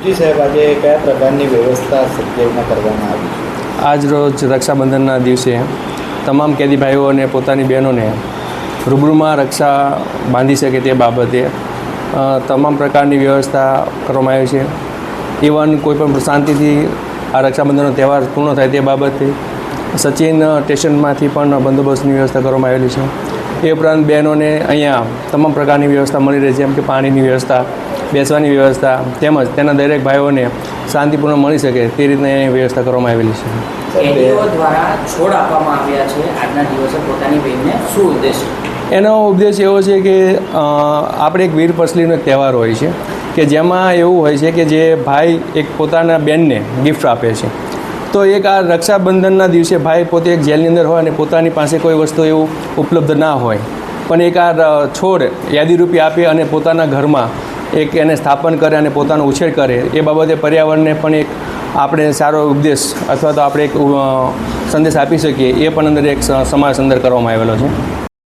જી સાહેબ, આજે કયા પ્રકારની વ્યવસ્થા સત્યાવીમાં કરવામાં આવી છે? આજ રોજ રક્ષાબંધનના દિવસે તમામ કેદી ભાઈઓ અને પોતાની બહેનોને રૂબરૂમાં રક્ષા બાંધી શકે તે બાબતે તમામ પ્રકારની વ્યવસ્થા કરવામાં આવી છે. ઇવન કોઈપણ શાંતિથી આ રક્ષાબંધનનો તહેવાર પૂર્ણ થાય તે બાબતે સચિન સ્ટેશનમાંથી પણ બંદોબસ્તની વ્યવસ્થા કરવામાં આવેલી છે. એ ઉપરાંત બહેનોને અહીંયા તમામ પ્રકારની વ્યવસ્થા મળી રહી છે, જેમ કે પાણીની વ્યવસ્થા, બેસવાની વ્યવસ્થા, તેમજ તેના દરેક ભાઈઓને શાંતિપૂર્ણ મળી શકે તે રીતની વ્યવસ્થા કરવામાં આવેલી છે. કેદીઓ દ્વારા છોડ આપવામાં આવ્યા છે આજના દિવસે પોતાની બહેનને, શું ઉદ્દેશ? એનો ઉદ્દેશ એવો છે કે આપણે એક વીર પસલીનો એક તહેવાર હોય છે કે જેમાં એવું હોય છે કે જે ભાઈ એક પોતાના બહેનને ગિફ્ટ આપે છે. તો એક આ રક્ષાબંધનના દિવસે ભાઈ પોતે એક જેલની અંદર હોય અને પોતાની પાસે કોઈ વસ્તુ એવું ઉપલબ્ધ ના હોય, પણ એક આ છોડ યાદીરૂપી આપે અને પોતાના ઘરમાં એક એને સ્થાપન કરે અને પોતાનો ઉછેર કરે, એ બાબતે પર્યાવરણને પણ એક આપણે સારો ઉપદેશ અથવા તો આપણે એક સંદેશ આપી શકીએ, એ પણ અંદર એક સમાવેશ અંદર કરવામાં આવેલો છે.